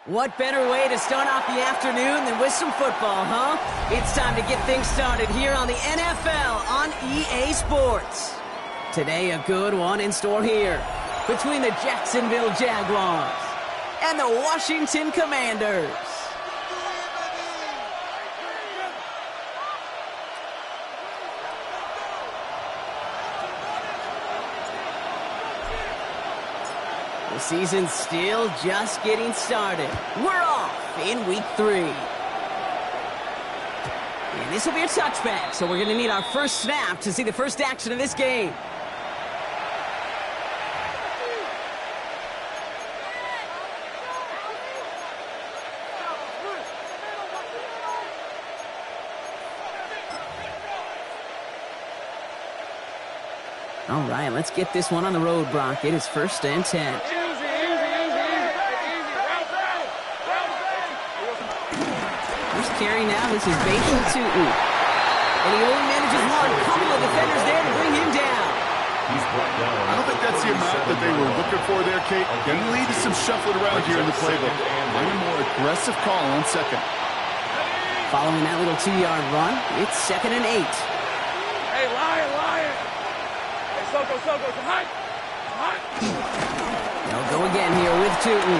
What better way to start off the afternoon than with some football, huh? It's time to get things started here on the NFL on EA Sports. Today, a good one in store here between the Jacksonville Jaguars and the Washington Commanders. The season's still just getting started. We're off in week 3. And this will be a touchback, so we're going to need our first snap to see the first action of this game. All right, let's get this one on the road, Brock. It is 1st and 10. First carry now. This is Bateman to and he only manages one. Couple of defenders there to bring him down. I don't think that's the amount that they were looking for there, Kate. Going to lead to some shuffling around here in the playbook. Find a more aggressive call on second. Following that little 2-yard run, it's 2nd and 8. Hey, Lion! Hey, Soko, hot! They'll go again here with Tootin.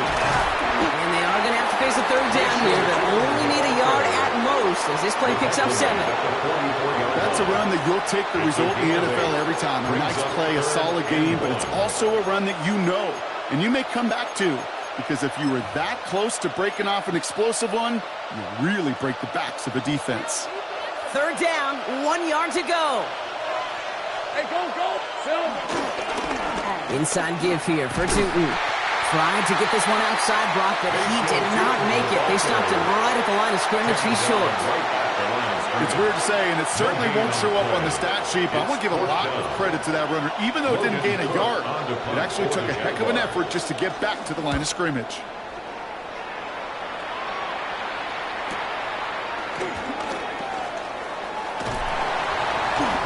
And they are going to have to face a 3rd down here, but only need a yard at most as this play picks up 7. That's a run that you'll take the result in the NFL every time. A nice play, a solid game, but it's also a run that you know and you may come back to, because if you were that close to breaking off an explosive one, you really break the backs of a defense. 3rd down, 1 yard to go. Hey, go! Inside give here for Tootin. Tried to get this one outside, Brock, but he did not make it. They stopped him right at the line of scrimmage. He's short. It's weird to say, and it certainly won't show up on the stat sheet, but I want to give a lot of credit to that runner. Even though it didn't gain a yard, it actually took a heck of an effort just to get back to the line of scrimmage.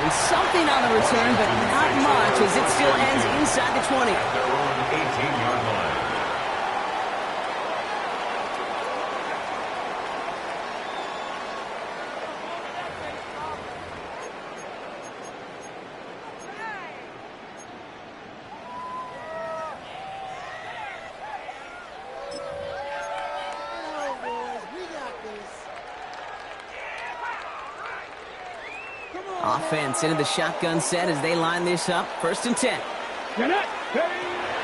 And something on the return, but not much, as it still ends inside the 20. Their own 18-yard line. Offense into the shotgun set as they line this up. 1st and 10.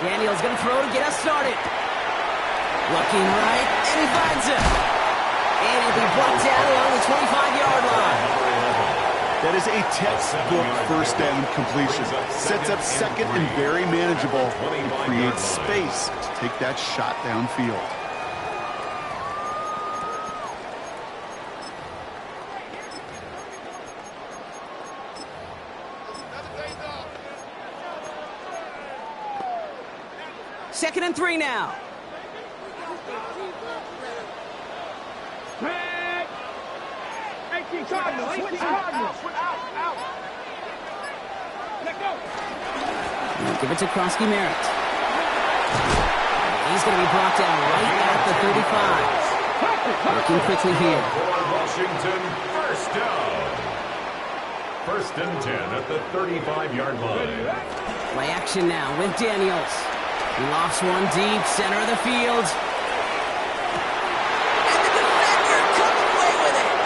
Daniel's going to throw to get us started. Looking right, and he finds it. And he'll be brought down along the 25-yard line. That is a textbook 1st down completion. Sets up 2nd and very manageable. It creates space to take that shot downfield. Second and 3 now. Give it to Krosky Merritt. He's going to be brought down right at the 35. Looking quickly here. Washington, 1st down. 1st and 10 at the 35-yard line. Play action now with Daniels. He lofts one deep, center of the field. And the defender comes away with it.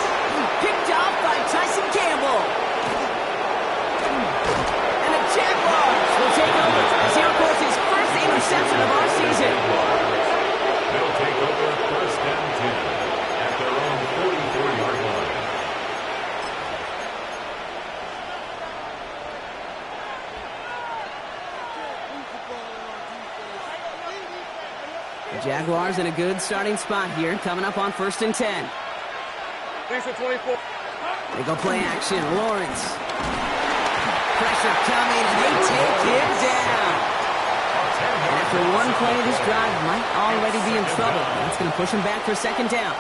Picked off by Tyson Campbell. And the Jaguars will take over as he records his first interception of our season. They'll take over 1st and 10 at their own 44-yard line. Jaguars in a good starting spot here, coming up on 1st and 10. Thanks for 24. They go play action. Lawrence. Pressure coming, and they take him down. And after one play of this drive, might already be in trouble. That's going to push him back for 2nd down.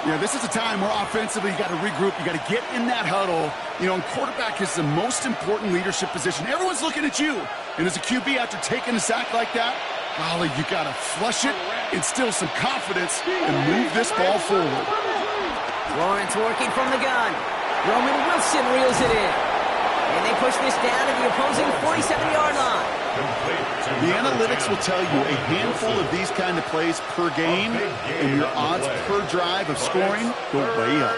Yeah, this is a time where offensively you got to regroup. You got to get in that huddle. You know, and quarterback is the most important leadership position. Everyone's looking at you. And as a QB, after taking a sack like that, golly, you got to flush it, instill some confidence, and move this ball forward. Lawrence working from the gun. Roman Wilson reels it in. And they push this down to the opposing 47-yard line. The analytics will tell you a handful of these kind of plays per game, and your odds per drive of scoring go way up.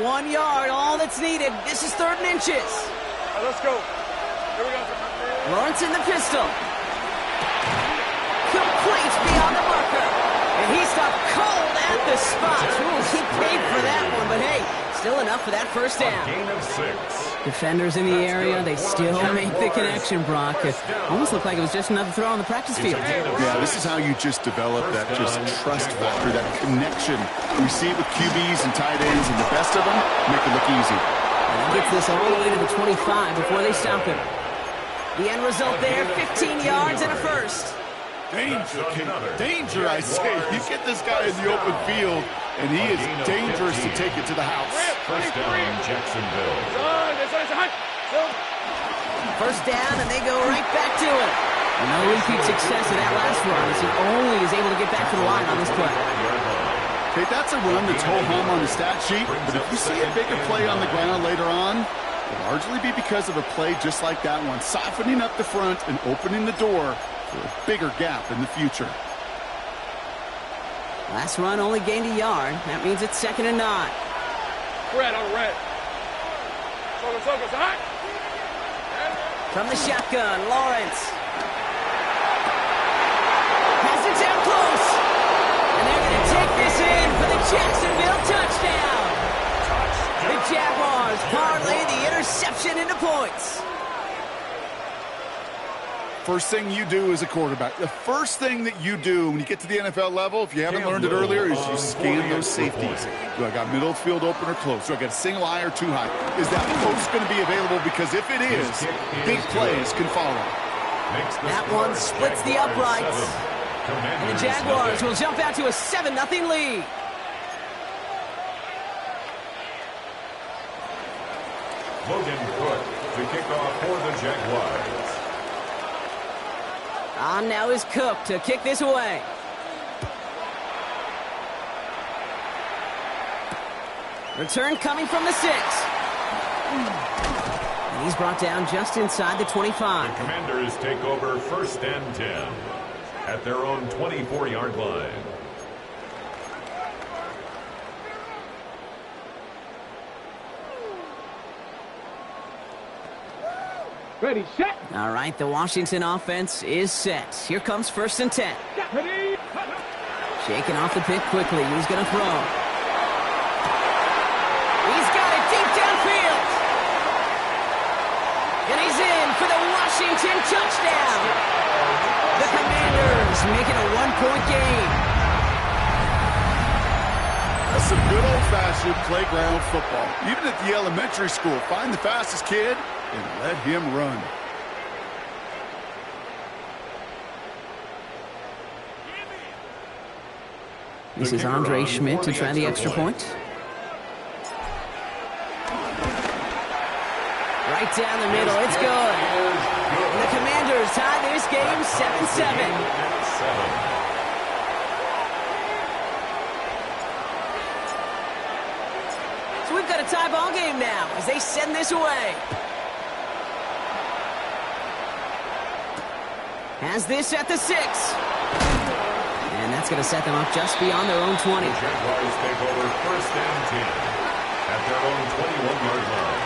1 yard, all that's needed. This is 3rd and inches. All right, let's go. Here we go. Lawrence in the pistol. Complete beyond the marker. And he stopped cold at the spot. Ooh, he paid for that one, but hey, still enough for that 1st down. Gain of 6. Defenders in the area, they still make the connection, Brock. It almost looked like it was just another throw on the practice field. Yeah, this is how you just develop that just trust factor, that connection. We see it with QBs and tight ends, and the best of them make it look easy. And gets this all the way to the 25 before they stop him. The end result there, 15 yards and a first. Danger, I say. You get this guy in the open field, and he is dangerous to take it to the house. First down, Jacksonville. First down, and they go right back to it. No repeat success of that last run as he only is able to get back to the line on this play. Okay, that's a run that's ho-hum on the stat sheet, but if you see a bigger play on the ground later on, it'll largely be because of a play just like that one, softening up the front and opening the door for a bigger gap in the future. Last run only gained a yard. That means it's 2nd and 9. Red on red. Focus, hot. From the shotgun, Lawrence. Has it down close. And they're going to take this in for the Jacksonville touchdown. The Jaguars parlay the interception into points. First thing you do as a quarterback, the first thing that you do when you get to the NFL level, if you haven't learned it earlier, is you scan those safeties. Do I got middle field open or close? Do I got a single high or too high? Is that post going to be available? Because if it is, big plays can follow. That one splits the uprights. And the Jaguars will jump out to a 7-0 lead. Logan Cook to kick off for the Jaguars. On now is Cook to kick this away. Return coming from the 6. And he's brought down just inside the 25. The Commanders take over 1st and 10 at their own 24-yard line. Ready, set. All right, the Washington offense is set. Here comes 1st and 10. Ready. Shaking off the pick quickly. He's going to throw. He's got it deep downfield. And he's in for the Washington touchdown. The Commanders make it a 1-point game. That's some good old-fashioned playground football. Even at the elementary school, find the fastest kid and let him run. This is Andre Schmidt to try the extra point. Right down the middle. It's good. And the Commanders tie this game 7-7. So we've got a tie ball game now as they send this away. Has this at the 6. And that's going to set them up just beyond their own 20. The Jaguars take over 1st and 10 at their own 21-yard line.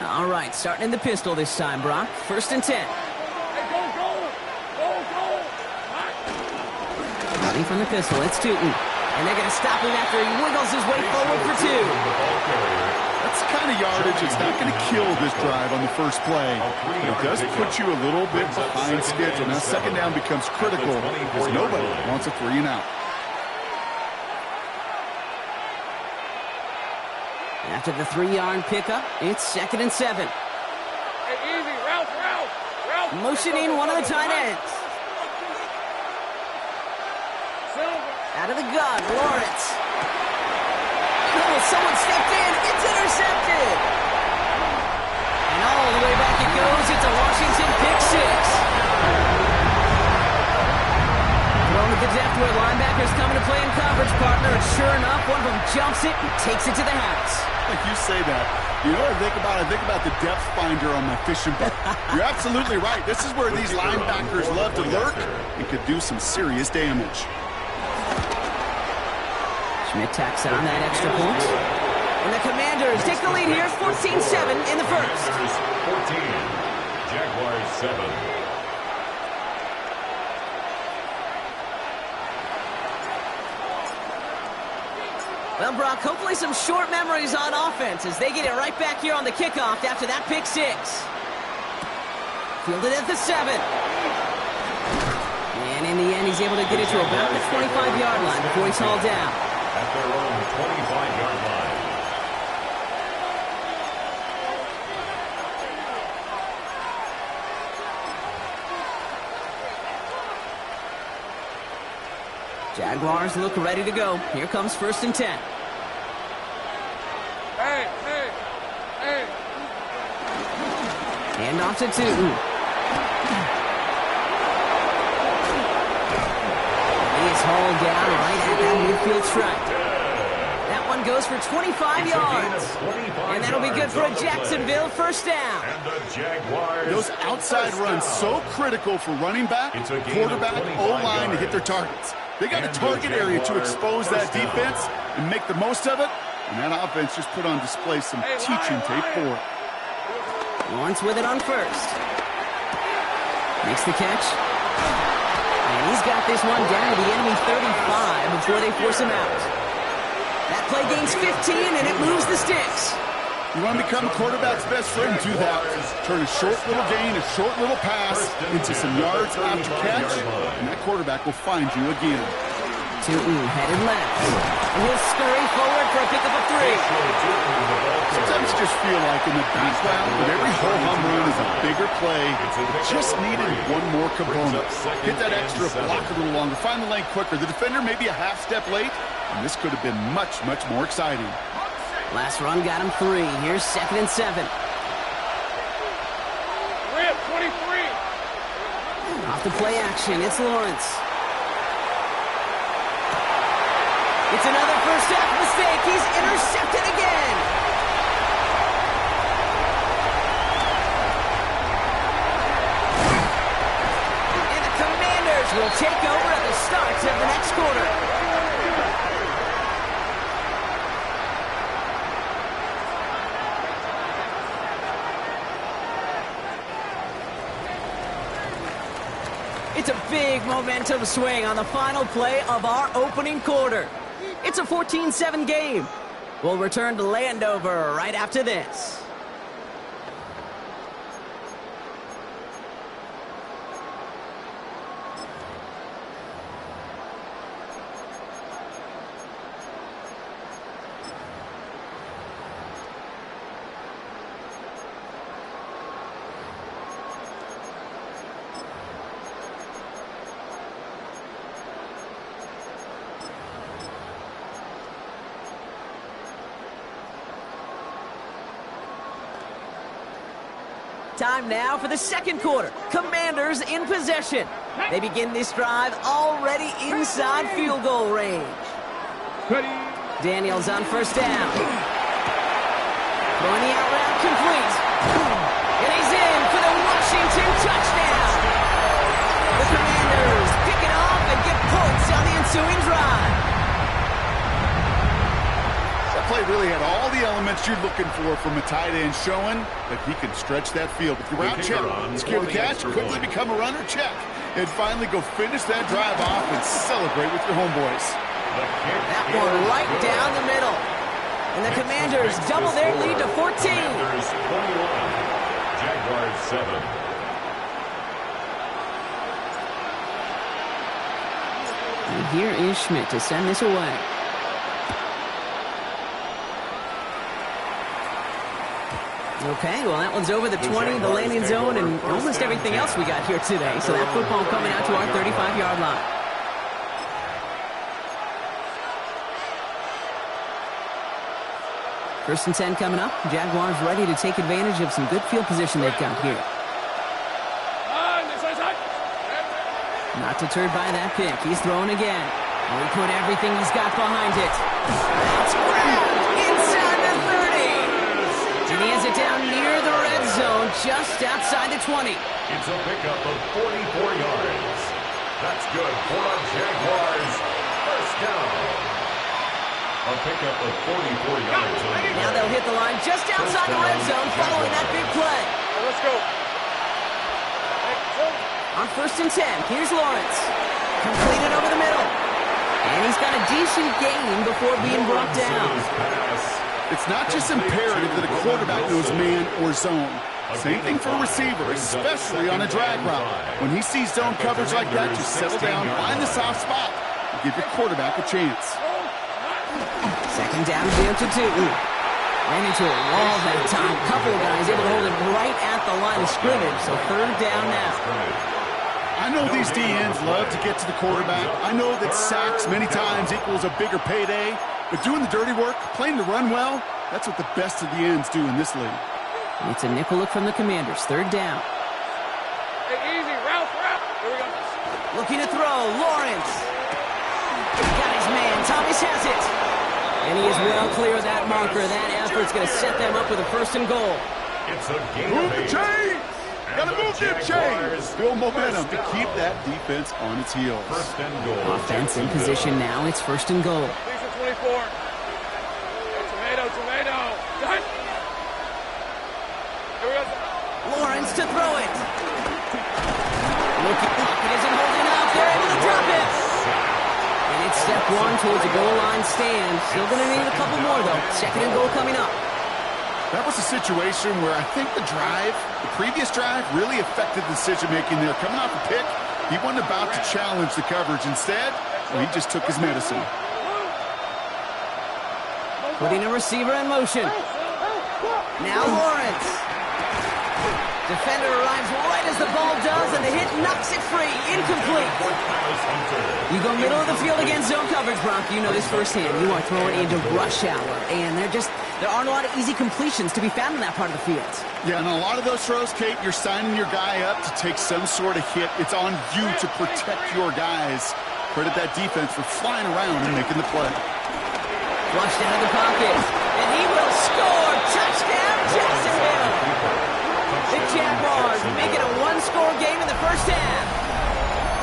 All right, starting in the pistol this time, Brock. 1st and 10. Hey, go. Running from the pistol, it's Tootin. And they're going to stop him after he wiggles his way forward for 2. That's the kind of yardage that's not going to kill this drive on the first play. But it does put you a little bit behind schedule. Now 2nd down becomes critical because nobody wants a 3 and out. After the 3-yard pickup, it's 2nd and 7. Hey, easy. Route. Motioning one of the tight ends. Out of the gun, Lawrence. Oh, someone stepped in. It's intercepted. And all the way back it goes. It's a Washington pick 6. Thrown to the depth where linebackers coming to play in coverage, partner. And sure enough, one of them jumps it and takes it to the house. Like you say that, you know what I think about? I think about the depth finder on my fishing boat. You're absolutely right. This is where these linebackers love to lurk and could do some serious damage. Schmidt tacks on that extra point. And the Commanders take the lead here, 14-7 in the first. 14, Jaguars 7. Well, Brock, hopefully some short memories on offense as they get it right back here on the kickoff after that pick 6. Fielded at the 7. he's able to get it to about the 25-yard line before he's hauled down. At their own 25-yard line. Jaguars look ready to go. Here comes 1st and 10. Hey, hey, hey. Hand off to Tootin. He is hauled down right at that midfield stripe. That one goes for 25 yards. And that'll be good for a Jacksonville 1st down. And the Jaguars. Those outside runs so critical for running back, quarterback, O-line to hit their targets. They got a target area to expose that defense and make the most of it. And that offense just put on display some teaching tape for it. Lawrence with it on 1st. Makes the catch. And he's got this one down to the enemy 35 before they force him out. That play gains 15, and it moves the sticks. You want to become a quarterback's best friend, do that. Turn a short little gain, a short little pass into some yards after catch, and that quarterback will find you again. Tootin headed left. And he'll scurry forward for a pickup of 3. Sometimes you just feel like in the background that every ho-hum run is a bigger play. It just needed one more component. Hit that extra block a little longer, find the lane quicker. The defender may be a half step late, and this could have been much, much more exciting. Last run got him 3. Here's 2nd and 7. Rip, 23. Off the play action, it's Lawrence. It's another first half mistake. He's intercepted again. And the Commanders will take over at the start of the next quarter. It's a big momentum swing on the final play of our opening quarter. It's a 14-7 game. We'll return to Landover right after this. Time now for the second quarter. Commanders in possession. They begin this drive already inside field goal range. Daniels on 1st down. Throwing the out route complete. And he's in for the Washington touchdown. The Commanders pick it off and get points on the ensuing drive. That play really had all the elements you're looking for from a tight end, showing that he can stretch that field. If you're out, check. Secure the catch, quickly become a runner, check. And finally go finish that drive off and celebrate with your homeboys. That one right down the middle. And the Commanders double their lead to 14. Commanders 21, Jaguars 7. And here is Schmidt to send this away. Okay, well, that one's over the 20, the landing zone, and almost everything else we got here today. So that football coming out to our 35-yard line. First and 10 coming up. Jaguars ready to take advantage of some good field position they've got here. Not deterred by that pick. He's throwing again. And he put everything he's got behind it. That's grabbed inside the 30. And he has it down near the red zone, just outside the 20. It's a pickup of 44 yards. That's good for the Jaguars. First down. A pickup of 44 yards. Now they'll hit the line just outside the red zone following that big play. Let's go. On 1st and 10, here's Lawrence. Completed over the middle. And he's got a decent gain before being brought down. It's not just imperative that a quarterback knows man or zone. Same thing for a receiver, especially on a drag route. When he sees zone coverage like that, just settle down, find the soft spot, and give your quarterback a chance. Second down, down to 2. Ran into a wall that time. Couple of guys able to hold him right at the line of scrimmage, so third down now. I know these DNs love to get to the quarterback. I know that sacks many times equals a bigger payday, but doing the dirty work, playing to run well, that's what the best of the ends do in this league. It's a nickel look from the Commanders. Third down. Hey, easy, route. Here we go. Looking to throw. Lawrence. Got his man. Thomas has it. And he is well clear of that marker. That effort's going to set them up with a first and goal. It's a game Move of the 8. chains! Gotta move them chains! Build momentum to keep down. that defense on its heels. First and goal. Offense in position now. It's first and goal. These are 24. Hey, tomato. Done. Here we go. Lawrence to throw it. Looking up. It isn't holding up. They're able to drop it. And it's step 1 towards a goal line stand. Still going to need a couple more, though. Second and goal coming up. That was a situation where I think the previous drive, really affected the decision-making there. Coming off a pick, he wasn't about to challenge the coverage. Instead, he just took his medicine. Putting a receiver in motion. Now Lawrence. Defender arrives right as the ball does, and the hit knocks it free. Incomplete. You go middle of the field against zone coverage, Brock. You know this firsthand. You are throwing into rush hour, and there aren't a lot of easy completions to be found in that part of the field. Yeah, and a lot of those throws, Kate, you're signing your guy up to take some sort of hit. It's on you to protect your guys. Credit that defense for flying around and making the play. Flushed out of the pocket, and he will score. Touchdown, Jacksonville. The Jaguars make it a one-score game in the first half.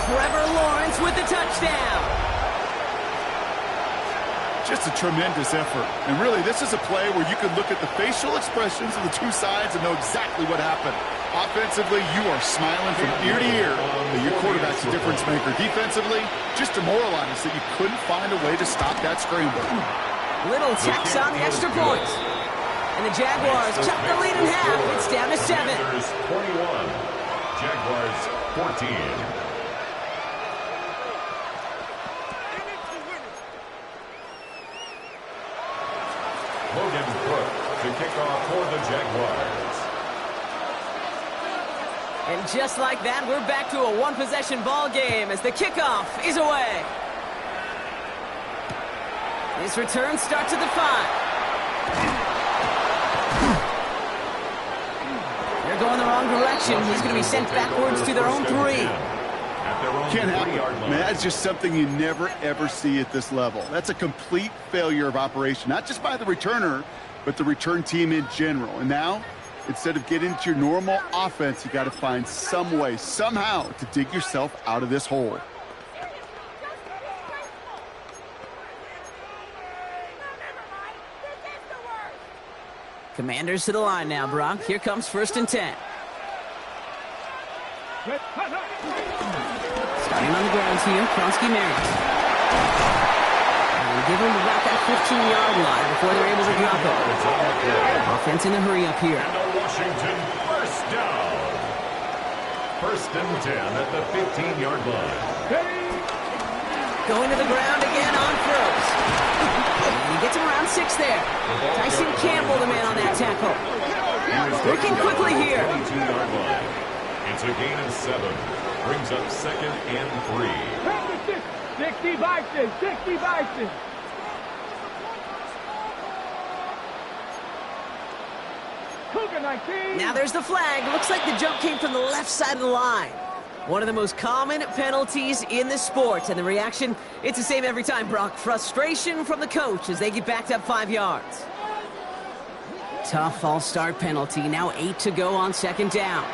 Trevor Lawrence with the touchdown. Just a tremendous effort. And really, this is a play where you can look at the facial expressions of the two sides and know exactly what happened. Offensively, you are smiling from ear to ear that your quarterback's a difference maker. Defensively, just demoralized that you couldn't find a way to stop that scramble. Little checks on the extra point. And the Jaguars cut the lead in half. It's down to 7. 21. Jaguars 14. Logan Cook to kick off for the Jaguars. And just like that, we're back to a one-possession ball game as the kickoff is away. His return starts at the 5. They're going the wrong direction. He's going to be sent backwards to their own 3. Can't happen. Man, that's just something you never, ever see at this level. That's a complete failure of operation, not just by the returner, but the return team in general. And now, instead of getting into your normal offense, you got to find some way, somehow, to dig yourself out of this hole. Commanders to the line now, Brock. Here comes first and 10. Starting on the ground here, Kronsky Merritt. And give him about that 15-yard line before they're able to drop it. Offense in the hurry up here. And a Washington first down. First and 10 at the 15-yard line. Going to the ground again on first. And he gets him around 6 there. Tyson Campbell, the man on that tackle. Working quickly here. 22-yard line. It's a gain of 7. Brings up second and 3. 60 Bison, 60 Bison. Cougar 19. Now there's the flag. Looks like the jump came from the left side of the line. One of the most common penalties in the sport. And the reaction, it's the same every time, Brock. Frustration from the coach as they get backed up 5 yards. Tough false start penalty. Now 8 to go on second down.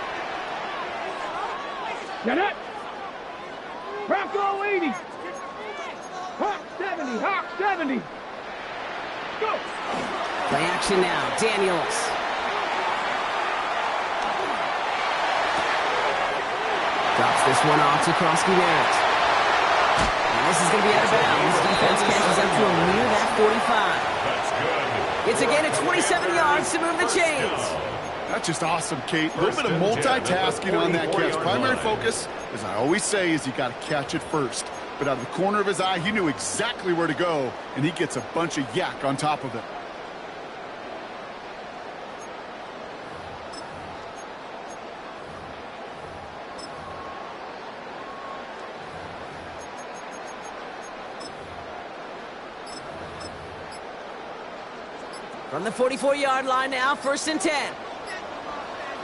Get it. Bronco 80. Hawk 70. Hawk 70. Go. Play action now. Daniels. Drops this one off to Kronsky Merritt. And this is going to be out of bounds. Defense catches up to him near that 45. That's good. It's a gain of 27 yards to move the chains. That's just awesome, Kate. A little bit of multitasking on that catch. Primary focus, as I always say, is you got to catch it first. But out of the corner of his eye, he knew exactly where to go, and he gets a bunch of yak on top of it. From the 44-yard line now, 1st and 10.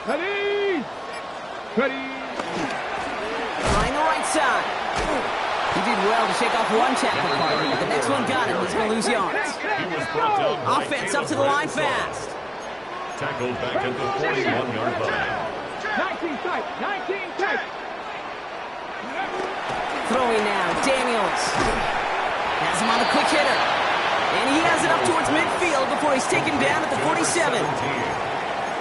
Ready! Ready! Trying the right side. He did well to shake off one tackle partner, but the next one got him. He's going to lose yards. Offense up to the line fast. Tackled back at the 41-yard line. 19 tight! 19 tight! Throwing now, Daniels. Has him on the quick hitter. And he has it up towards midfield before he's taken down at the 47.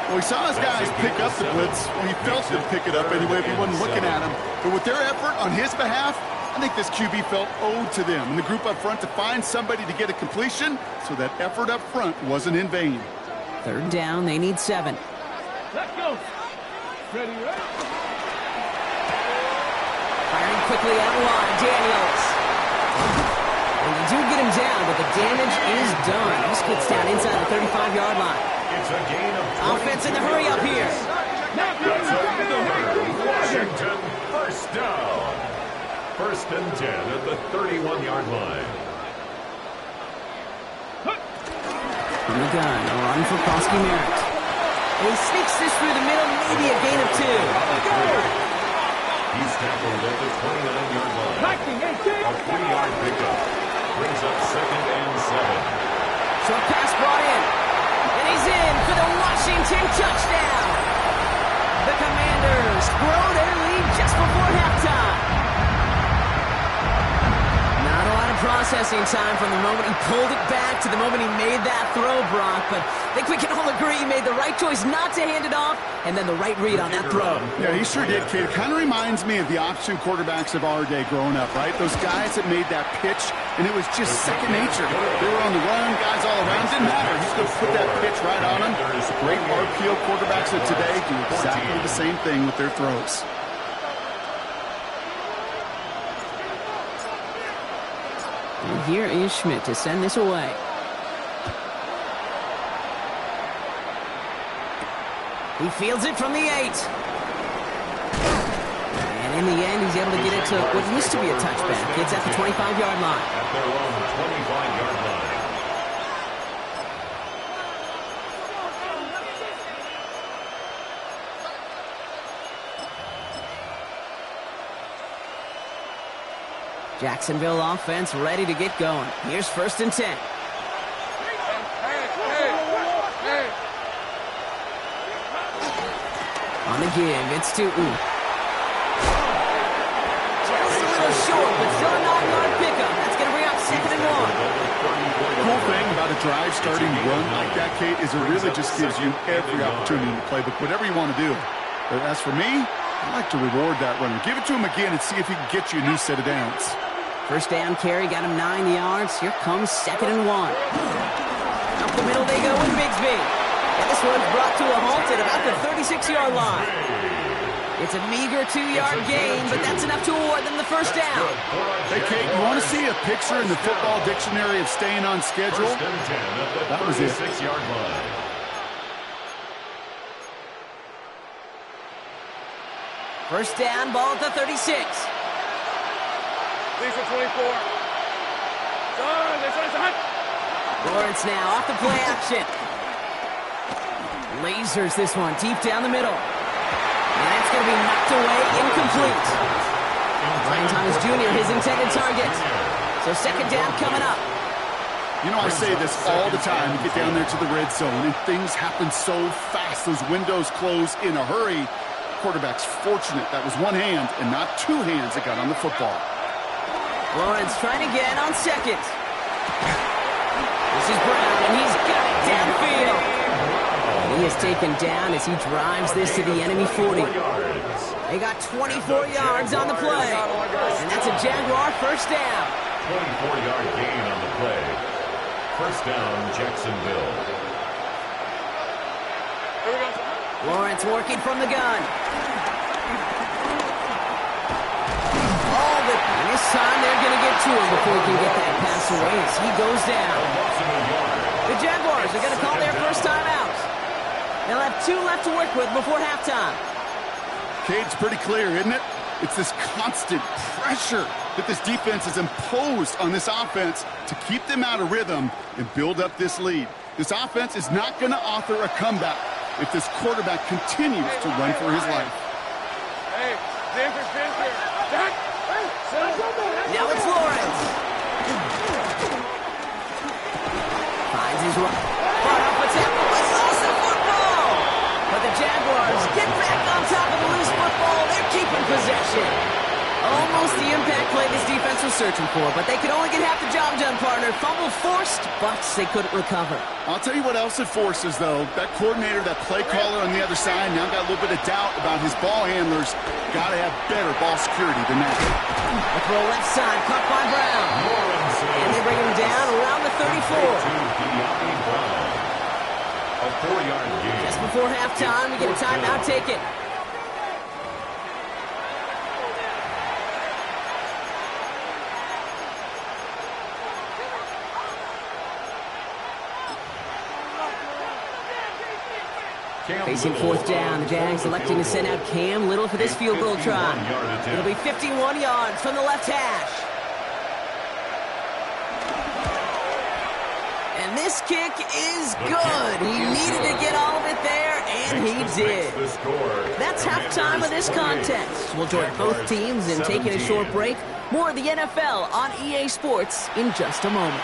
Well, he saw his guys pick up the blitz. Well, he felt them pick it up anyway if he wasn't looking at him. But with their effort on his behalf, I think this QB felt owed to them and the group up front to find somebody to get a completion, so that effort up front wasn't in vain. 3rd down, they need 7. Let's go! Ready, ready! Firing quickly out wide, Daniels. And they do get him down, but the damage is done. This gets down inside the 35-yard line. It's a gain of 20. Offense in the hurry up here. Washington, 1st down. 1st and 10 at the 31-yard line. From the gun, a run for Prosky Merritt. And he sneaks this through the middle, maybe a gain of 2. He's tackled at the 29-yard line. A 3-yard pickup. Brings up 2nd and 7. Short pass brought in. And he's in for the Washington touchdown. The Commanders grow their lead just before halftime. Not a lot of processing time from the moment he pulled it back to the moment he made that throw, Brock. But I think we can all agree he made the right choice not to hand it off, and then the right read on that throw. Yeah, he sure did, kid. It kind of reminds me of the option quarterbacks of our day growing up, right? Those guys that made that pitch, and it was just second nature. They were on the run, guys all around. Didn't matter. He's going to put that pitch right on them. Great RPO quarterbacks of today do exactly the same thing with their throws. And here is Schmidt to send this away. He fields it from the 8. And in the end, he's able to get it to what used to be a touchback. It's at the 25-yard line. At their own 25-yard line. Jacksonville offense ready to get going. Here's 1st and 10. On the give, it's to Just a little short, but still a 9-yard pickup. That's going to bring up 2nd and 1. The cool thing about a drive starting run like that, Kate, is it really just gives you every opportunity to play, but whatever you want to do. But as for me, I like to reward that runner. Give it to him again and see if he can get you a new set of downs. 1st down carry, got him 9 yards. Here comes 2nd and 1. Up the middle they go with Bigsby. And this one's brought to a halt at about the 36-yard line. It's a meager 2-yard gain, but that's enough to award them the 1st down. Hey, Kate, you want to see a picture in the football dictionary of staying on schedule? That was it. 36-yard line. First down, ball at the 36. These are 24. Lawrence now off the play action. Lasers this one deep down the middle. And it's going to be knocked away, incomplete. Brian Thomas Jr., his intended target. So 2nd down coming up. You know, I say this all the time. You get down there to the red zone, and things happen so fast. Those windows close in a hurry. Quarterback's fortunate that was one hand and not 2 hands that got on the football. Lawrence trying again on 2nd. This is Brown, and he's got it downfield. He is taken down as he drives this to the enemy 40. They got 24 yards on the play. And that's a Jaguar 1st down. 24-yard gain on the play. 1st down, Jacksonville. Here we go. Lawrence working from the gun. And this time they're going to get to him before he can get that pass away as he goes down. The Jaguars are going to call their first time out. They'll have 2 left to work with before halftime. Cade's pretty clear, isn't it? It's this constant pressure that this defense has imposed on this offense to keep them out of rhythm and build up this lead. This offense is not going to author a comeback if this quarterback continues to run for his life. Hey, now it's Lawrence. Finds his run. Brought up a tackle, but lost the football. But the Jaguars get back on top of the loose football. They're keeping possession. Almost the impact play this defense was searching for, but they could only get half the job done, partner. Fumble forced, but they couldn't recover. I'll tell you what else it forces, though. That coordinator, that play caller on the other side, now got a little bit of doubt about his ball handlers. Got to have better ball security than that. A throw left side, caught by Brown. And they bring him down around the 34. A 4-yard gain. Just before halftime, we get a timeout taken. Facing 4th down, the Jags electing to send out Cam Little for this field goal try. It'll be 51 yards from the left hash. And this kick is good. He needed to get all of it there, and he did. That's halftime of this contest. We'll join both teams in taking a short break. More of the NFL on EA Sports in just a moment.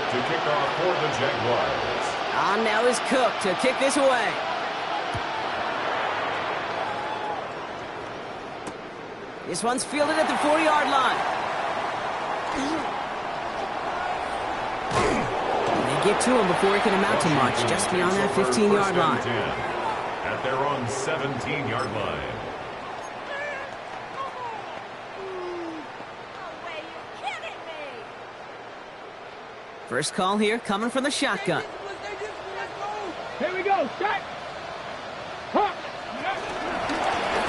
To kick off for the Jaguars. On now is Cook to kick this away. This one's fielded at the 4-yard line. They get to him before he can amount to much, just beyond that 15-yard line. At their own 17-yard line. First call here, coming from the shotgun. Here we go, start.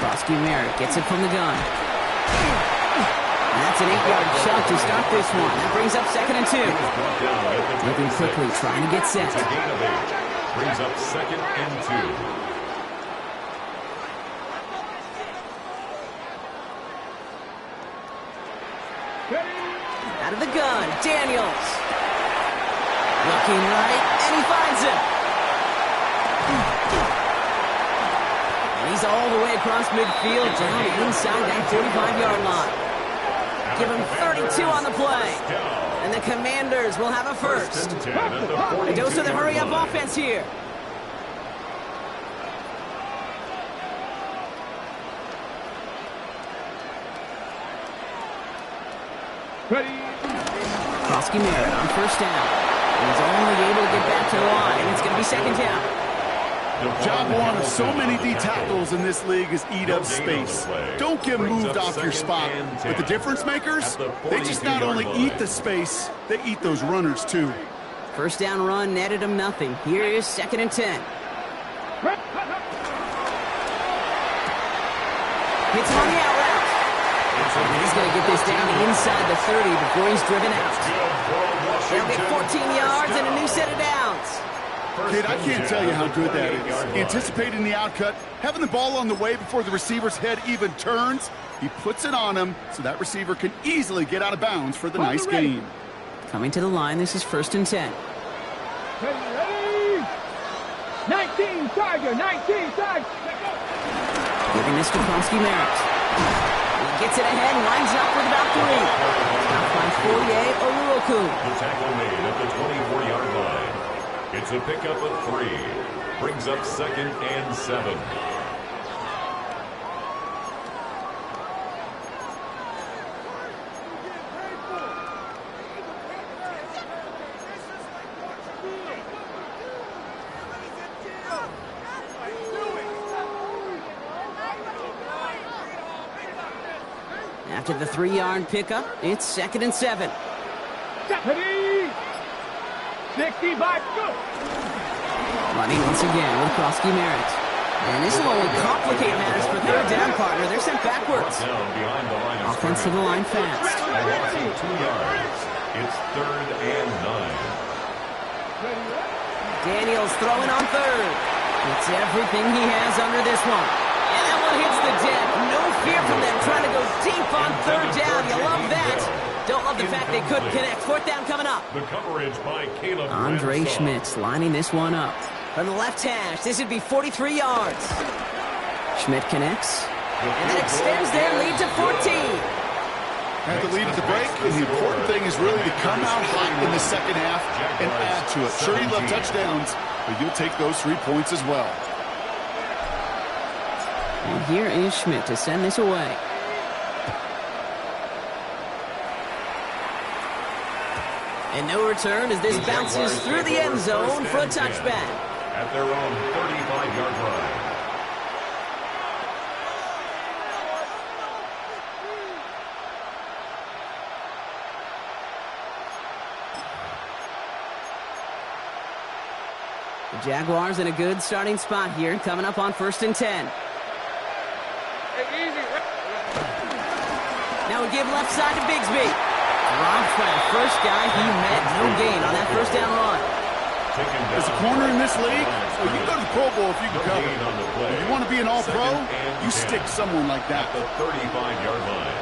Krosky Merritt gets it from the gun. And that's an 8-yard shot to start this one. That brings up 2nd and 2. Looking quickly, trying to get set. Brings up 2nd and 2. Out of the gun, Daniels. Looking right, and he finds him. And he's all the way across midfield, down inside that 45-yard line. Give him 32 on the play. And the Commanders will have a first. A dose of the hurry-up offense here. Ready. Krosky Merritt on first down. He's only able to get back to the line. It's going to be 2nd down. Job one of so many D tackles in this league is eat up space. Don't get moved off your spot. But the difference makers, they just not only eat the space, they eat those runners too. First down run netted him nothing. Here is 2nd and 10. Hits him on the out route. He's going to get this down inside the 30 before he's driven out. They'll get 14 yards and a new set of downs. Kid, I can't tell you how good that is. Anticipating the outcut, having the ball on the way before the receiver's head even turns, he puts it on him so that receiver can easily get out of bounds for the nice gain. Coming to the line, this is 1st and 10. Ready. 19, Tiger, 19, Tiger. Giving this to Krosky Merritt. He gets it ahead, lines up with about 3. Stopped by Fourier Oluokun. The tackle made at the 24-yard line. It's a pickup of 3. Brings up 2nd and 7. After the 3-yard pickup, it's 2nd and 7. Ready? 65, go! Running once again with Krosky Merritt. And this will only complicate matters for 3rd down, partner. They're sent backwards. Offense to the line fast. A loss of 2 yards. It's 3rd and 9. Daniels throwing on 3rd. It's everything he has under this one. And that one hits the deck. No fear from them trying to go deep on 3rd down. You love that. Don't love the fact they couldn't connect. 4th down coming up. The coverage by Caleb Andre Bradshaw. Schmitz lining this one up. From the left hash, this would be 43 yards. Schmidt connects. And that extends their lead to 14. Had the lead at the break, and the important thing is really to come out hot in the second half and add to it. Sure, you love touchdowns, but you'll take those 3 points as well. And here is Schmidt to send this away. And no return as this bounces through the end zone for a touchback. At their own 35-yard line. The Jaguars in a good starting spot here, coming up on 1st and 10. Now we give left side to Bigsby. Dropped by the first guy he met. No gain on that 1st down run. As a corner in this league, well, you can go to the Pro Bowl if you can cover. If you want to be an All-Pro, you stick someone like that. At the 35-yard line.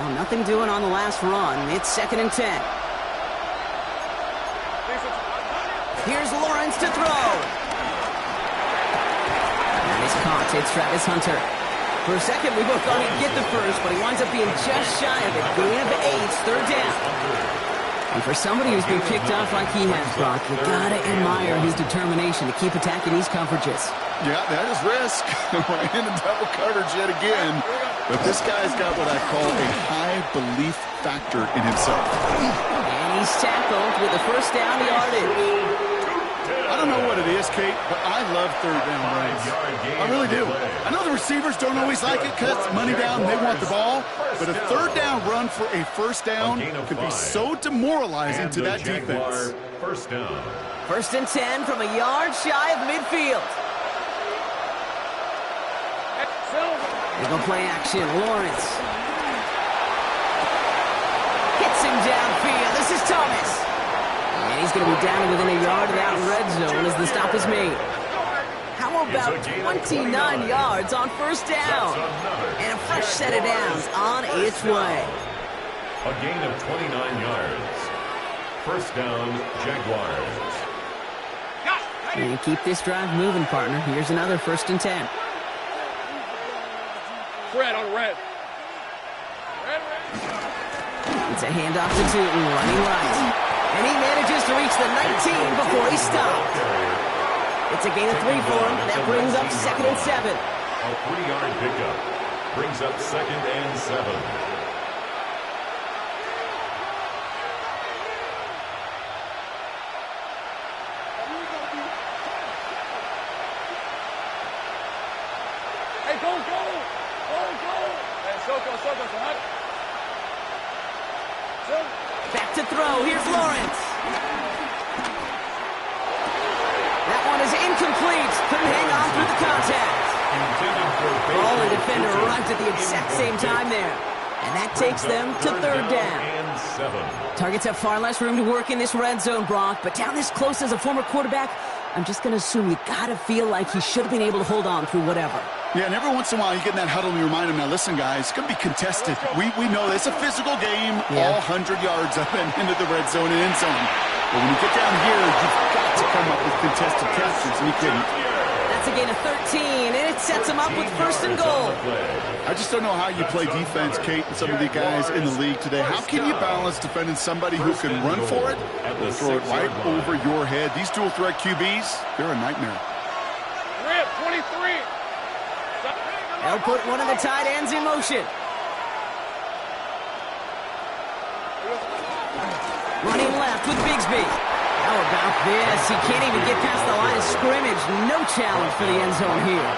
Well, nothing doing on the last run. It's 2nd and 10. Here's Lawrence to throw. And he's caught. It's Travis Hunter. For a second, we both thought he'd get the first, but he winds up being just shy of it. Gain of 8, 3rd down. And for somebody who's been picked off like he has, Brock, you gotta admire his determination to keep attacking these coverages. Yeah, that is risk. We're in double coverage yet again. But this guy's got what I call a high belief factor in himself. And he's tackled with the 1st down yardage. I don't know what it is, Kate, but I love 3rd down runs. I really do. I know the receivers don't always like it because it's money down, they want the ball. But a 3rd down run for a 1st down can be so demoralizing to that defense. 1st down. 1st and 10 from a yard shy of midfield. They go play action. Lawrence. Hits him downfield. This is Thomas. And he's going to be down within a yard of that red zone as the stop is made. How about 29 yards on 1st down? And a fresh set of downs on its way. A gain of 29 yards. 1st down, Jaguars. And keep this drive moving, partner. Here's another 1st and 10. Red on red. It's a handoff to Tootin, running right. And he manages to reach the 19 before he stopped. It's a gain of 3 for him. That brings up 2nd and 7. A 3-yard pickup brings up 2nd and 7. Hey, go! Hey, Soko. Back to throw. Here's Lawrence. That one is incomplete. Couldn't hang on through the contact. Ball and defender arrived at the exact same time there. And that takes them to 3rd down. Targets have far less room to work in this red zone, Brock. But down this close as a former quarterback, I'm just going to assume you got to feel like he should have been able to hold on through whatever. Yeah, and every once in a while you get in that huddle and you remind him, now listen, guys, it's going to be contested. We know it's a physical game, all 100 yards up and into the red zone and end zone. But when you get down here, you've got to come up with contested captures, and he couldn't. That's a gain of 13, and it sets him up with 1st and goal. I just don't know how you play defense, Kate, and some of the guys in the league today. How can you balance defending somebody who can run for it or throw it right over your head? These dual threat QBs, they're a nightmare. Rip, 23. They'll put one of the tight ends in motion. Running left with Bigsby. How about this? He can't even get past the line of scrimmage. No challenge for the end zone here.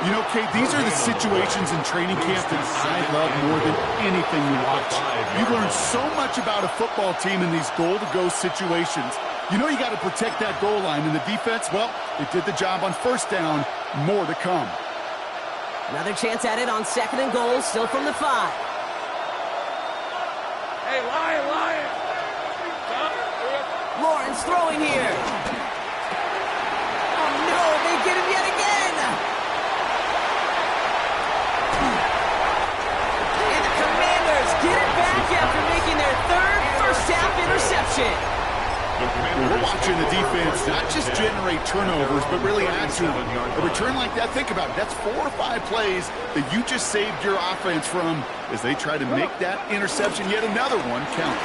You know, Kate, these are the situations in training camp that I love more than anything to watch. You learn so much about a football team in these goal-to-go situations. You know you got to protect that goal line, and the defense, well, they did the job on first down. More to come. Another chance at it on 2nd and goal, still from the 5. Hey, Lion, Lion. Lawrence throwing here. Oh, no, they get him yet again. And the Commanders get it back after making their 3rd first-half interception. We're watching the defense not just generate turnovers, but really add to them. A return like that, think about it. That's 4 or 5 plays that you just saved your offense from as they try to make that interception, yet another one, count.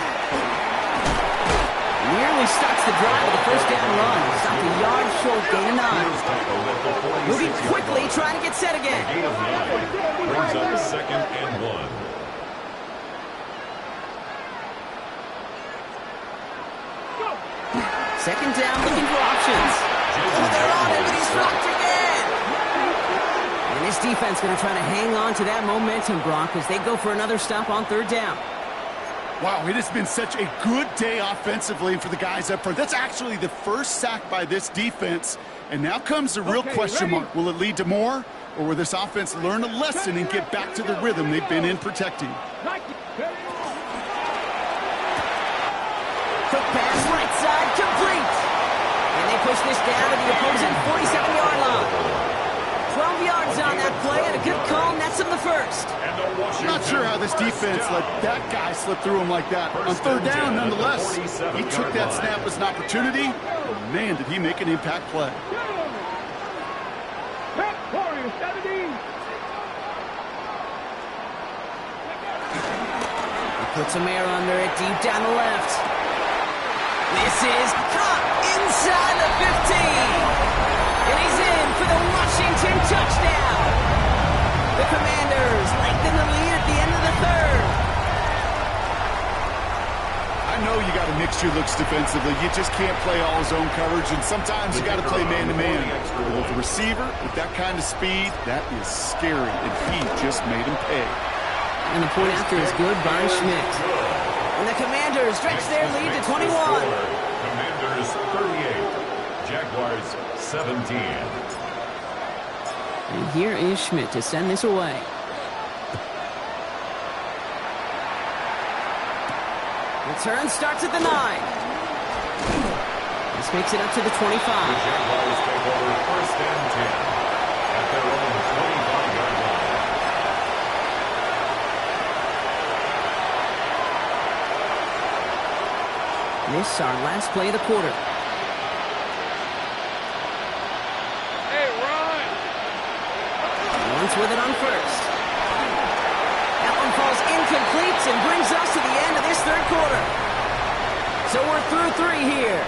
Nearly starts the drive with a first down run. Stopped a yard short, gain of 9. Moving quickly, trying to get set again. Gain of 9 brings up 2nd and 1. Second down, looking for options. Oh, they're on it, but he's dropped again. And this defense going to try to hang on to that momentum, Brock, as they go for another stop on 3rd down. Wow, it has been such a good day offensively for the guys up front. That's actually the first sack by this defense. And now comes the real question mark. Will it lead to more? Or will this offense learn a lesson and get back to the rhythm they've been in protecting? Quick pass, right side, complete. And they push this down to the opposing 47-yard line. 12 yards on that play, and a good call nets him the first. I'm not sure how this defense let that guy slip through him like that. On 3rd down, nonetheless, he took that snap as an opportunity. And man, did he make an impact play. He puts some air under it, deep down the left. This is caught inside the 15. And he's in for the Washington touchdown. The Commanders lengthen the lead at the end of the 3rd. I know you got to mix your looks defensively. You just can't play all zone coverage, and sometimes you got to play man-to-man. But with the receiver, with that kind of speed, that is scary, and he just made him pay. And the point after is good by Schmidt. And the Commanders stretch their lead to 21. Commanders 38, Jaguars 17. And here is Schmidt to send this away. Return starts at the 9. This makes it up to the 25. The Jaguars take over 1st and 10 at their own 25-yard line. This our last play of the quarter. With it on 1st. That one falls incomplete and brings us to the end of this 3rd quarter. So we're through 3 here.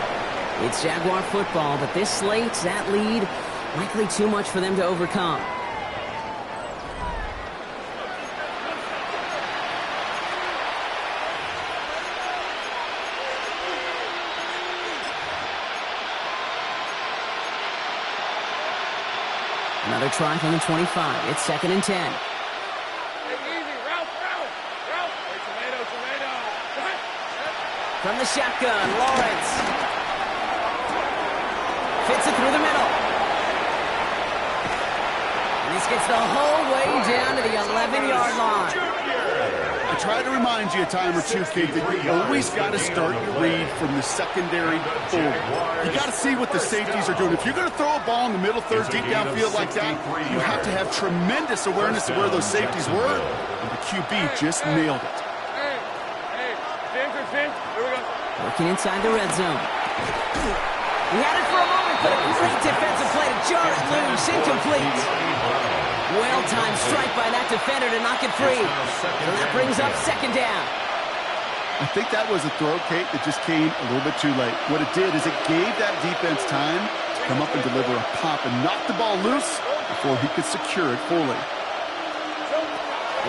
It's Jaguar football, but this slates that lead likely too much for them to overcome. Another try from the 25. It's 2nd and 10. Hey, easy. Route. Hey, tomato. From the shotgun, Lawrence. Fits it through the middle. And this gets the whole way down to the 11-yard line. I try to remind you a time or two, Kate, that you always got to start your read from the secondary forward. You got to see what the safeties are doing. If you're going to throw a ball in the middle 3rd, deep downfield like that, you have to have tremendous awareness of where those safeties were. And the QB just nailed it. Hey, Finch, here we go. Working inside the red zone. He had it for a moment, but a great defensive play to jar it loose, incomplete. Well-timed strike by that defender to knock it free. And that brings up 2nd down. I think that was a throw, Kate, that just came a little bit too late. What it did is it gave that defense time to come up and deliver a pop and knock the ball loose before he could secure it fully.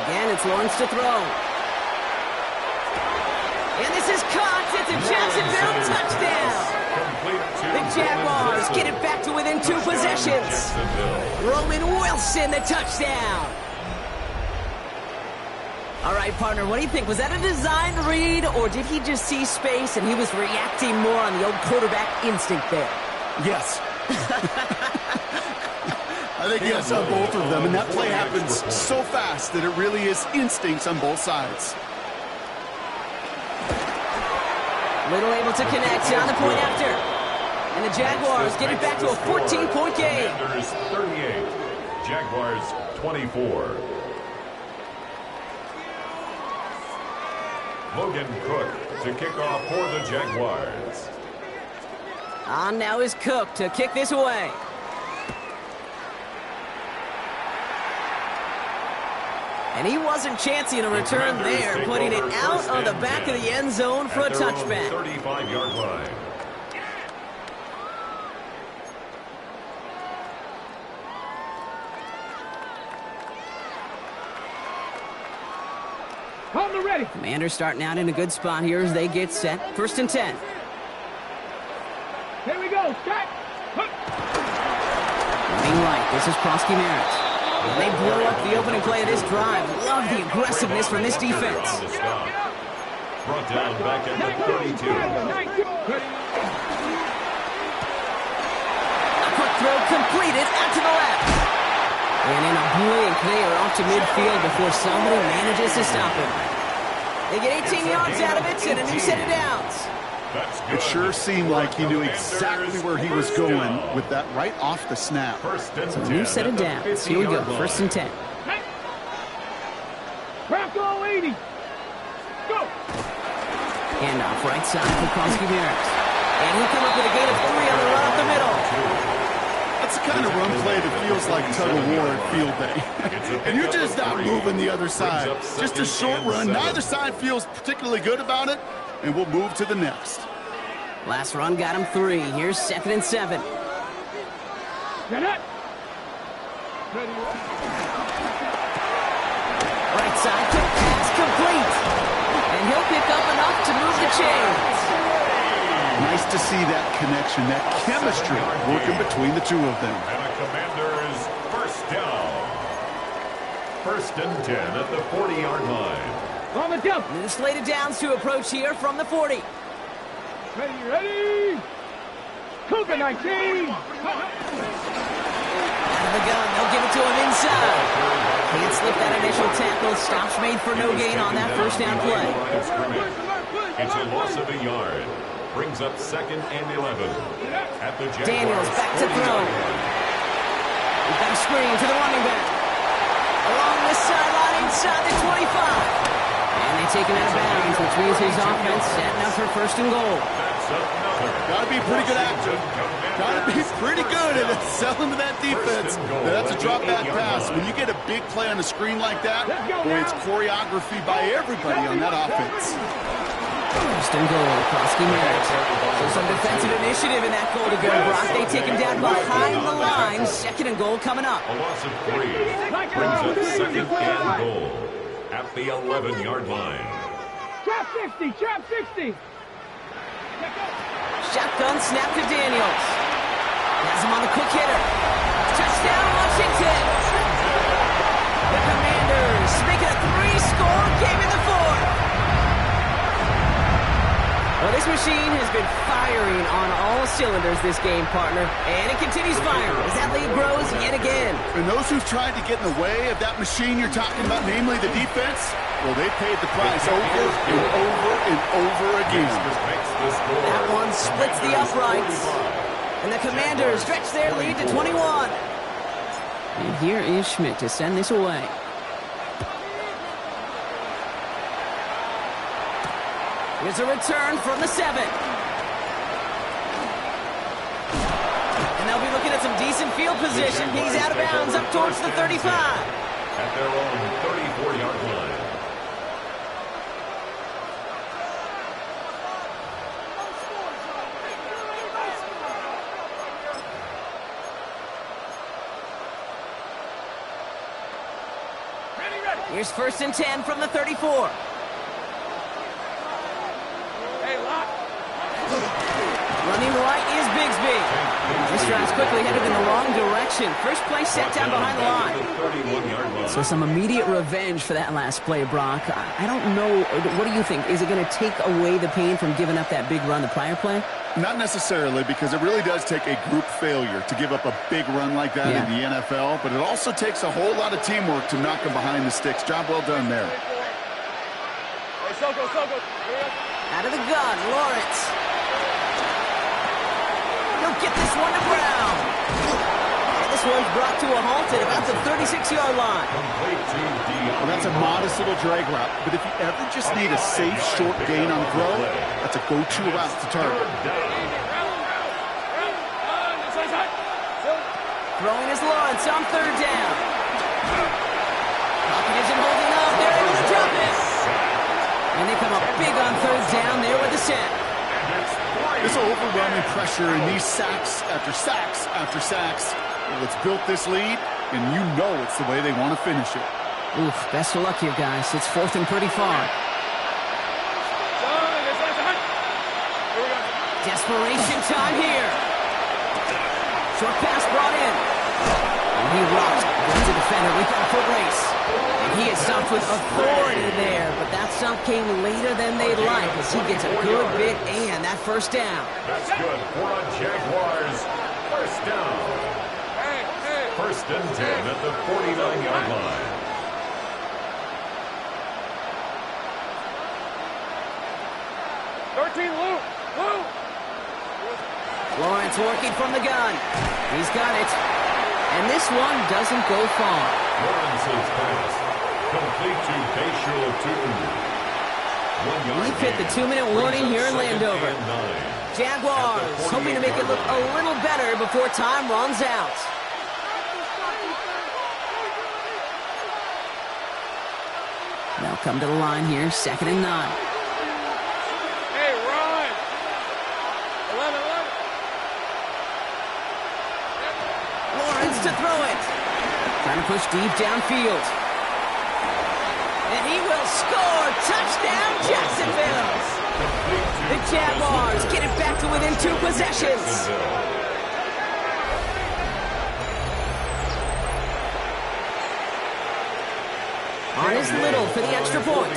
Again, it's Lawrence to throw. And this is caught. It's a Jacksonville touchdown. Jaguars get it back to within 2 possessions. Roman Wilson, the touchdown. All right, partner, what do you think? Was that a design read, or did he just see space and he was reacting more on the old quarterback instinct there? Yes. I think yes on both of them, and that play happens so fast that it really is instincts on both sides. Little able to connect on the point after. And the Jaguars get it back to a 14-point game. Commanders 38, Jaguars 24. Logan Cook to kick off for the Jaguars. On now is Cook to kick this away. And he wasn't chancing a return there, putting it out on the back of the end zone for a touchback. 35-yard line. Hold the ready. Commanders starting out in a good spot here as they get set. 1st and 10. Here we go. Start. Running right. This is Prosky Merritt. And they blow up the opening play of this drive. Love the aggressiveness from this defense. Brought down back at the 32. A quick throw completed out to the left. And in a blink, they are off to midfield before somebody manages to stop him. They get 18 yards out of it and a new set of downs. It sure seemed like he knew exactly where he was going with that right off the snap. So a new set of downs. Here we go, 1st and 10. Bronco 80. Go. Handoff right side for Prosky Merritt. And he'll come up with a gain of 3 on the run up the middle. That's the kind of run play that feels like tug-of-war at field day. And you're just not moving the other side. Just a short run. Neither side feels particularly good about it, and we'll move to the next. Last run got him 3. Here's 2nd and 7. Get it. Right side, quick pass complete. And he'll pick up enough to move the chains. Nice to see that connection, that chemistry working between the two of them. And a Commanders first down. 1st and 10 at the 40-yard line. On the jump. And the slated downs to approach here from the 40. Ready. Cougar 19. Out of the gun, they'll give it to him inside. Can't slip that initial tackle. Stops made for no gain on that 1st down play. It's a loss of a yard. Brings up 2nd and 11 at the Jaguars. Daniels back to throw. We've got a screen to the running back. Along the sideline inside the 25. And they take him out of bounds, which means his offense setting up for 1st and goal. Got to be a pretty good actor. Got to be pretty good at selling to that defense. Now, that's a drop back pass. When you get a big play on the screen like that, boy, it's choreography by everybody on that offense. 1st and goal, Prosky Merritt. So some defensive initiative in that goal to go, Brock. They take him down behind the line. 2nd and goal coming up. A loss of 3 brings up 2nd and goal at the 11-yard line. Trap 60. Trap 60. Shotgun snap to Daniels. Has him on the quick hitter. Touchdown, Washington. The Commanders make it a 3-score game in the 4th. Well, this machine has been firing on all cylinders this game, partner. And it continues firing as that lead grows yet again. And those who've tried to get in the way of that machine you're talking about, namely the defense, well, they paid the price over and over and over again. That one splits the uprights. And the Commanders stretch their lead to 21. And here is Schmidt to send this away. Here's a return from the 7. And they'll be looking at some decent field position. He's out of bounds up towards the 35. At their own 34-yard line. Here's 1st and 10 from the 34. Running right is Bigsby. This drive's quickly headed in the wrong direction. First play set down behind the line. So some immediate revenge for that last play, Brock. I don't know. What do you think? Is it going to take away the pain from giving up that big run the prior play? Not necessarily, because it really does take a group failure to give up a big run like that in the NFL, but it also takes a whole lot of teamwork to knock them behind the sticks. Job well done there. Out of the gun, Lawrence. He'll get this one to Brown. And this one's brought to a halt at about the 36-yard line. Well, that's a modest little drag route, but if you ever just need a safe, short gain on throw, that's a go-to route to target. Throwing is Lawrence on third down. Pocket isn't holding up. They're able to drop it. And they come up big on third down there with the sack. This overwhelming pressure and these sacks after sacks after sacks. Well, it's built this lead, and you know it's the way they want to finish it. Oof, best of luck here, guys. It's fourth and pretty far. Desperation time here. Short pass brought in. And he rocks. Goes to defender. We've got a foot race. And he is stopped with authority there, but that stop came later than they'd like as he gets a good bit and that first down. That's good for a Jaguars first down. First and 10 at the 49-yard line. Lawrence working from the gun. He's got it. And this one doesn't go far. Lawrence's pass complete to Bayshore 2. We've hit the 2-minute warning here in Landover. Jaguars hoping to make it look a little better before time runs out. They'll come to the line here, 2nd and 9. Hey, Ryan. 11. Lawrence to throw it. Trying to push deep downfield. And he will score. Touchdown, Jacksonville. The Jaguars get it back to within 2 possessions. On is Little for the extra point.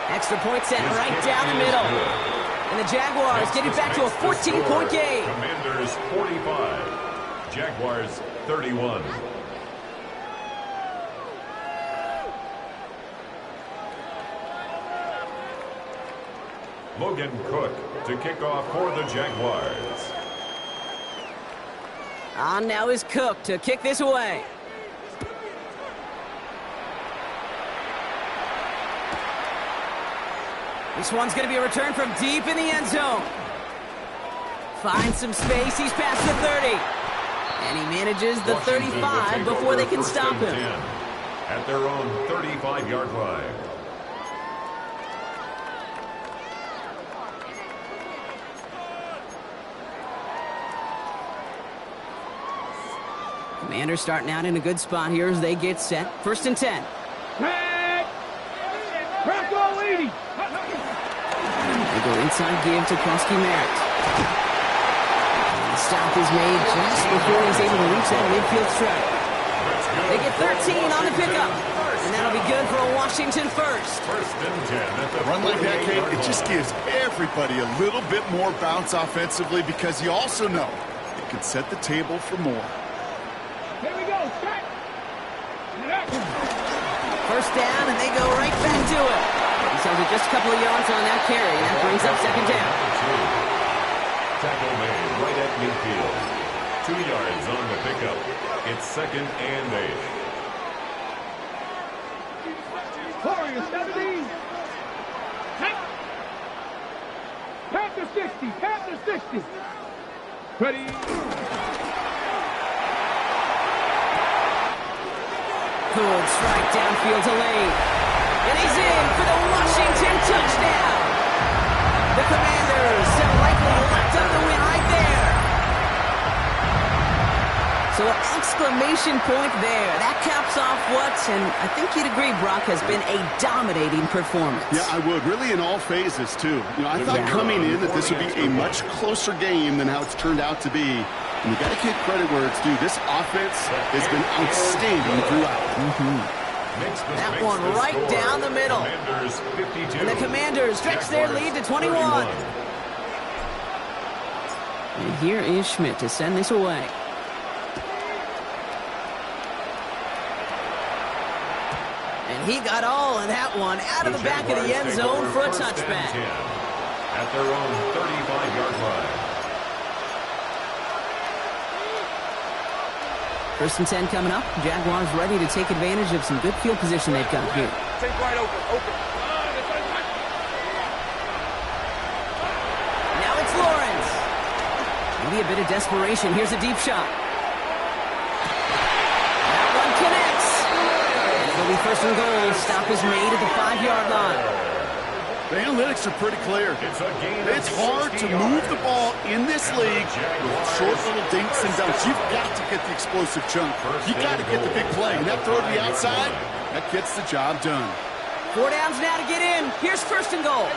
Extra point set right down the middle. And the Jaguars get it back to a 14-point game. Commanders 45. Jaguars 31. Logan Cook to kick off for the Jaguars. On now is Cook to kick this away. This one's going to be a return from deep in the end zone. Finds some space. He's past the 30. And he manages the 35 before they can stop him. At their own 35-yard line. Commanders starting out in a good spot here as they get set. 1st and 10. They go inside give to Krusky Merritt. The stop is made just before he's able to reach that midfield strike. They get 13 on the pickup. And that'll be good for a Washington first. First and 10. Run like that, Kate, it just gives everybody a little bit more bounce offensively because you also know it can set the table for more. Here we go. First down, and they go right back to it. He sells it just a couple of yards on that carry. That brings up 2nd down. Tackle made right at midfield. 2 yards on the pickup. It's 2nd and 8. Warriors 70. Panthers 60. Panthers 60. Ready. Good strike downfield to Lane. And he's in for the Washington touchdown. The Commanders have likely locked up the win right there. So an exclamation point there. That caps off what, and I think you'd agree, Brock, has been a dominating performance. Yeah, I would. Really in all phases, too. I thought coming in that this would be a much closer game than how it's turned out to be. And you got to give credit where it's due. This offense has been outstanding throughout. That one right down the middle. And the Commanders stretch their lead to 21. And here is Schmidt to send this away. And he got all of that one out of the back of the end zone for a touchback. At their own 35-yard line. First and 10 coming up. Jaguars ready to take advantage of some good field position they've got here. Take right open. Now it's Lawrence. Maybe a bit of desperation. Here's a deep shot. That one connects. It'll be first and goal. Stop is made at the 5-yard line. The analytics are pretty clear. It's hard to move the ball in this league with short little dinks and dunks. You've got to get the explosive chunk. You've got to get the big play. And that throw to the outside, that gets the job done. 4 downs now to get in. Here's first and goal.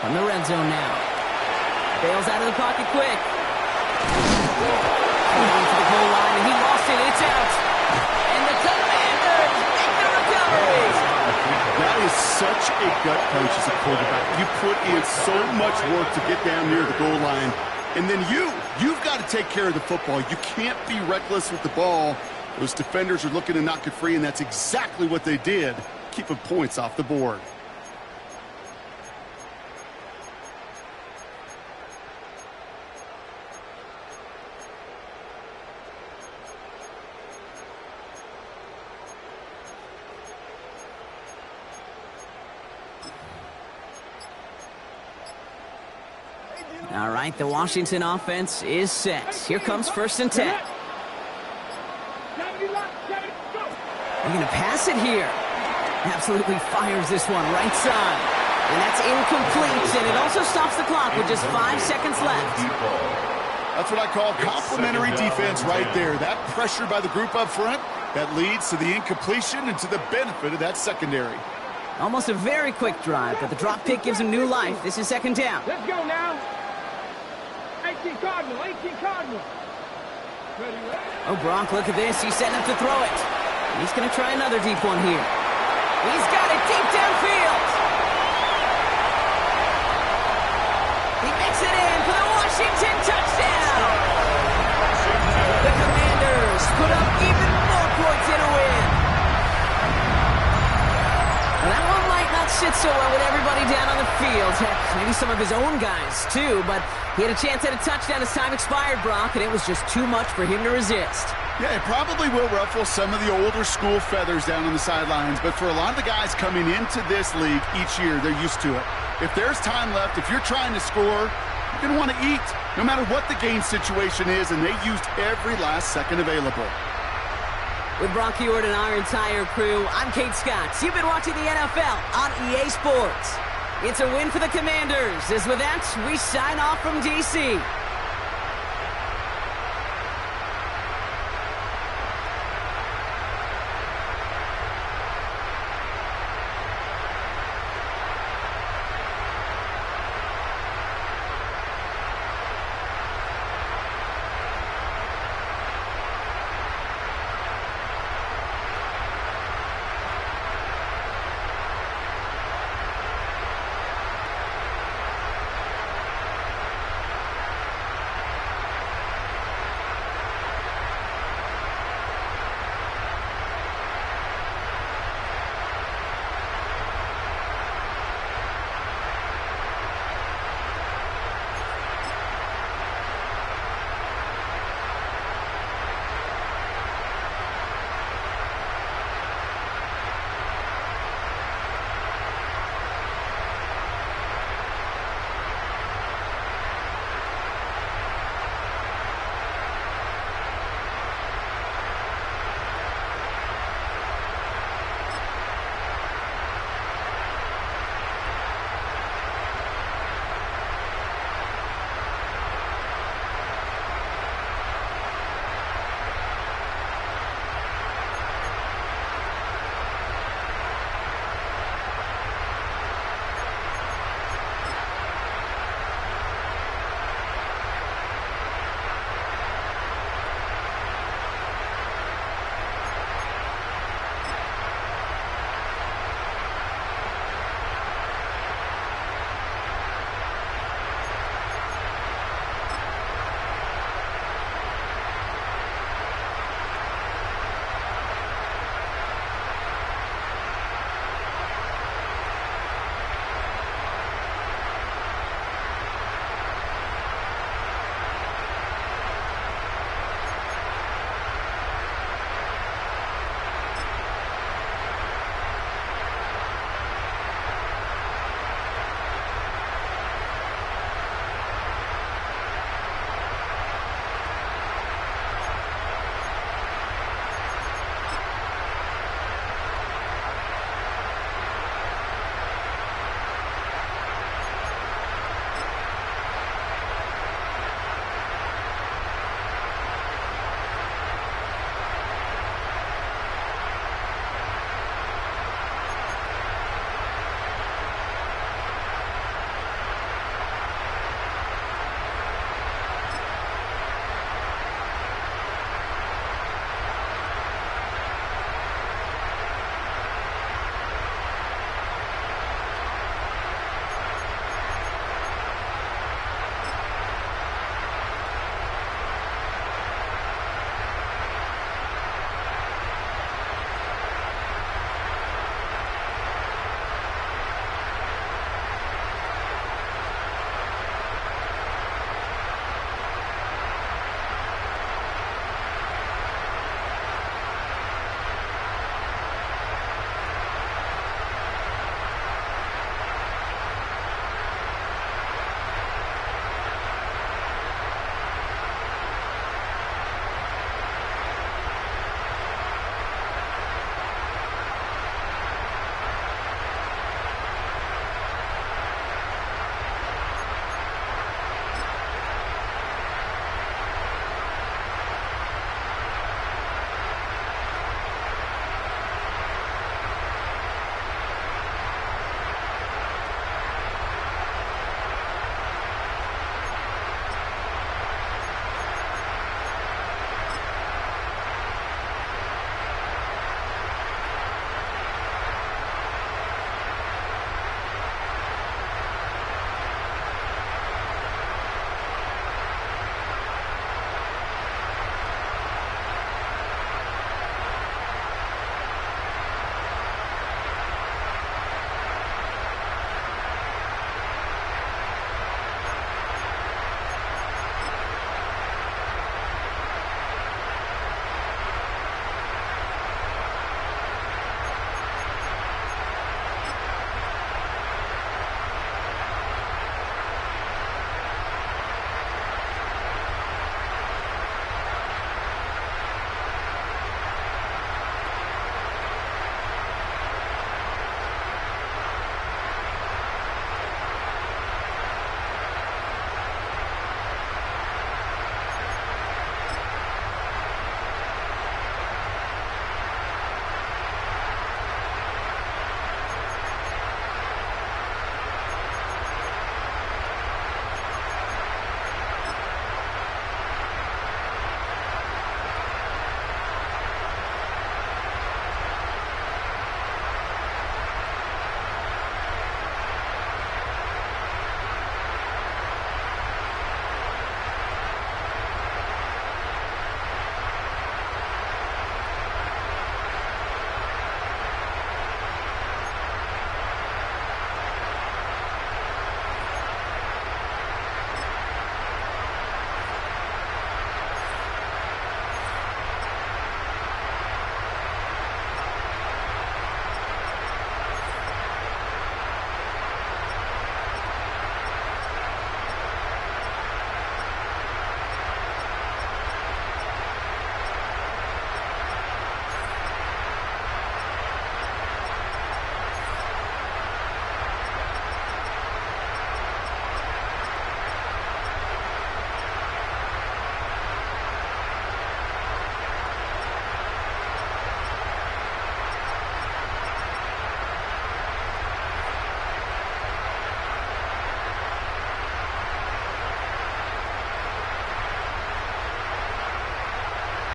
From the red zone now. Bails out of the pocket quick. Going to the goal line, and he lost it. It's out. And the Commanders make the recovery. That is such a gut punch as a quarterback. You put in so much work to get down near the goal line. And then you've got to take care of the football. You can't be reckless with the ball. Those defenders are looking to knock it free, and that's exactly what they did, keeping points off the board. All right, the Washington offense is set. Here comes first and 10. They're going to pass it here. Absolutely fires this one right side. And that's incomplete, and it also stops the clock with just 5 seconds left. That's what I call complimentary defense right there. That pressure by the group up front, that leads to the incompletion and to the benefit of that secondary. Almost a very quick drive, but the drop pick gives him new life. This is second down. Let's go now. 18 Cardinal. Oh, Brock, look at this. He's setting up to throw it. He's going to try another deep one here. He's got it deep downfield. He makes it in for the Washington touchdown. The Commanders put up even more points in a win. Well, that one might not sit so well with everybody down on the field. Heck, maybe some of his own guys, too, but he had a chance at a touchdown as time expired, Brock, and it was just too much for him to resist. Yeah, it probably will ruffle some of the older school feathers down on the sidelines, but for a lot of the guys coming into this league each year, they're used to it. If there's time left, if you're trying to score, you're going to want to eat, no matter what the game situation is, and they used every last second available. With Brock Ewart and our entire crew, I'm Kate Scott. You've been watching the NFL on EA Sports. It's a win for the Commanders. As with that, we sign off from D.C.